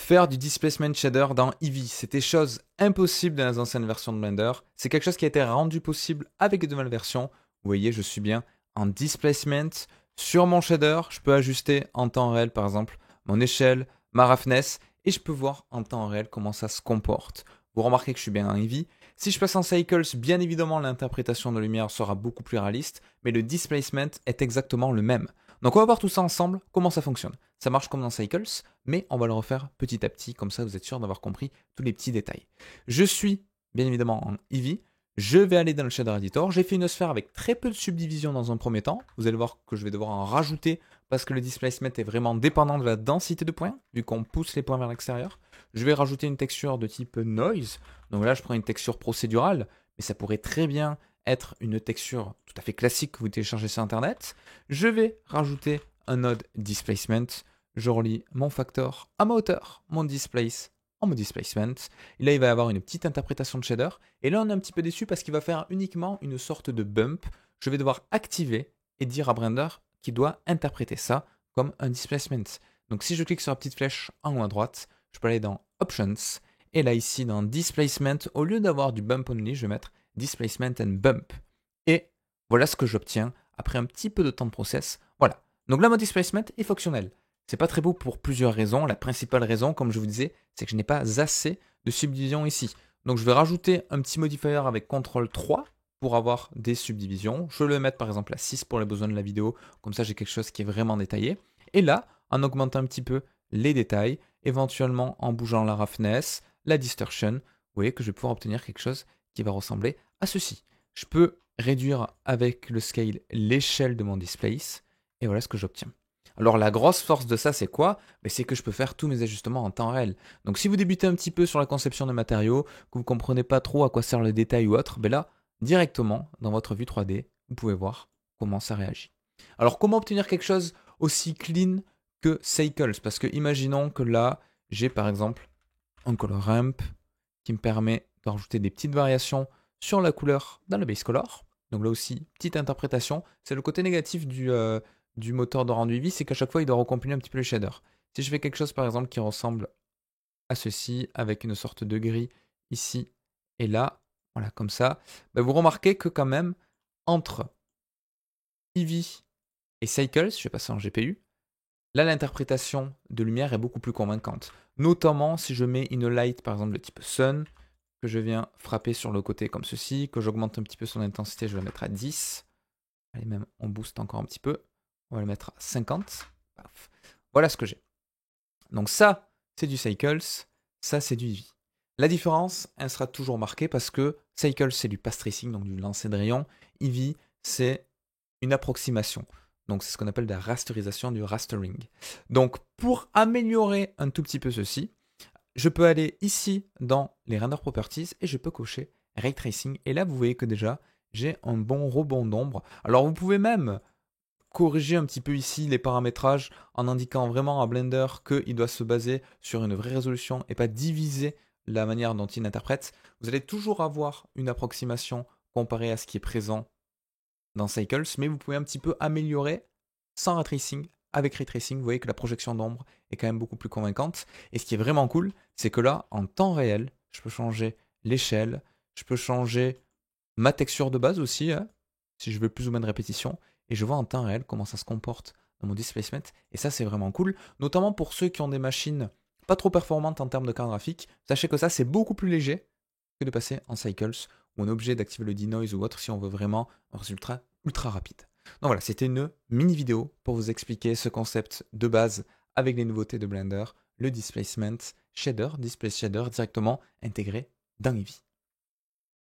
Faire du displacement shader dans Eevee, c'était chose impossible dans les anciennes versions de Blender. C'est quelque chose qui a été rendu possible avec les nouvelles versions. Vous voyez, je suis bien en displacement. Sur mon shader, je peux ajuster en temps réel, par exemple, mon échelle, ma roughness, et je peux voir en temps réel comment ça se comporte. Vous remarquez que je suis bien en Eevee. Si je passe en Cycles, bien évidemment, l'interprétation de lumière sera beaucoup plus réaliste, mais le displacement est exactement le même. Donc on va voir tout ça ensemble, comment ça fonctionne. Ça marche comme dans Cycles, mais on va le refaire petit à petit, comme ça vous êtes sûr d'avoir compris tous les petits détails. Je suis bien évidemment en Eevee, je vais aller dans le Shader Editor, j'ai fait une sphère avec très peu de subdivision dans un premier temps, vous allez voir que je vais devoir en rajouter parce que le displacement est vraiment dépendant de la densité de points, vu qu'on pousse les points vers l'extérieur. Je vais rajouter une texture de type Noise, donc là je prends une texture procédurale, mais ça pourrait très bien être une texture tout à fait classique que vous téléchargez sur internet. Je vais rajouter un node displacement, je relie mon factor à ma hauteur, mon displace en mode displacement. Et là, il va y avoir une petite interprétation de shader. Et là, on est un petit peu déçu parce qu'il va faire uniquement une sorte de bump. Je vais devoir activer et dire à Blender qu'il doit interpréter ça comme un displacement. Donc, si je clique sur la petite flèche en haut à droite, je peux aller dans Options. Et là, ici, dans Displacement, au lieu d'avoir du bump only, je vais mettre Displacement and Bump. Et voilà ce que j'obtiens après un petit peu de temps de process. Voilà. Donc là, mon displacement est fonctionnel. C'est pas très beau pour plusieurs raisons. La principale raison, comme je vous disais, c'est que je n'ai pas assez de subdivisions ici. Donc je vais rajouter un petit modifier avec CTRL 3 pour avoir des subdivisions. Je vais le mettre par exemple à 6 pour les besoins de la vidéo. Comme ça, j'ai quelque chose qui est vraiment détaillé. Et là, en augmentant un petit peu les détails, éventuellement en bougeant la roughness, la distortion, vous voyez que je vais pouvoir obtenir quelque chose qui va ressembler à ceci. Je peux réduire avec le scale l'échelle de mon displace, et voilà ce que j'obtiens. Alors la grosse force de ça, c'est quoi? C'est que je peux faire tous mes ajustements en temps réel. Donc si vous débutez un petit peu sur la conception de matériaux, que vous ne comprenez pas trop à quoi sert le détail ou autre, là, directement, dans votre vue 3D, vous pouvez voir comment ça réagit. Alors comment obtenir quelque chose aussi clean que Cycles? Parce que imaginons que là, j'ai par exemple un color ramp qui me permet de rajouter des petites variations sur la couleur dans le base color. Donc là aussi, petite interprétation. C'est le côté négatif du moteur de rendu Eevee, c'est qu'à chaque fois, il doit recompiler un petit peu les shaders. Si je fais quelque chose, par exemple, qui ressemble à ceci, avec une sorte de gris ici et là, voilà, comme ça, vous remarquez que quand même, entre Eevee et Cycles, je vais passer en GPU, là, l'interprétation de lumière est beaucoup plus convaincante. Notamment si je mets une light, par exemple, de type Sun, que je viens frapper sur le côté comme ceci, que j'augmente un petit peu son intensité, je vais la mettre à 10. Allez, même, on booste encore un petit peu. On va le mettre à 50. Paf. Voilà ce que j'ai. Donc ça, c'est du Cycles, ça, c'est du Eevee. La différence, elle sera toujours marquée parce que Cycles, c'est du path tracing, donc du lancer de rayon. Eevee, c'est une approximation. Donc c'est ce qu'on appelle de la rasterisation, du rastering. Donc pour améliorer un tout petit peu ceci, je peux aller ici dans les render properties et je peux cocher ray tracing. Et là, vous voyez que déjà, j'ai un bon rebond d'ombre. Alors vous pouvez même corriger un petit peu ici les paramétrages en indiquant vraiment à Blender qu'il doit se baser sur une vraie résolution et pas diviser la manière dont il interprète. Vous allez toujours avoir une approximation comparée à ce qui est présent dans Cycles, mais vous pouvez un petit peu améliorer sans ray tracing. Avec ray tracing, vous voyez que la projection d'ombre est quand même beaucoup plus convaincante. Et ce qui est vraiment cool, c'est que là, en temps réel, je peux changer l'échelle, je peux changer ma texture de base aussi, hein, si je veux plus ou moins de répétition, et je vois en temps réel comment ça se comporte dans mon displacement. Et ça, c'est vraiment cool, notamment pour ceux qui ont des machines pas trop performantes en termes de carte graphique. Sachez que ça, c'est beaucoup plus léger que de passer en Cycles, où on est obligé d'activer le denoise ou autre si on veut vraiment un résultat ultra rapide. Donc voilà, c'était une mini vidéo pour vous expliquer ce concept de base avec les nouveautés de Blender, le displacement shader, displace shader directement intégré dans Eevee.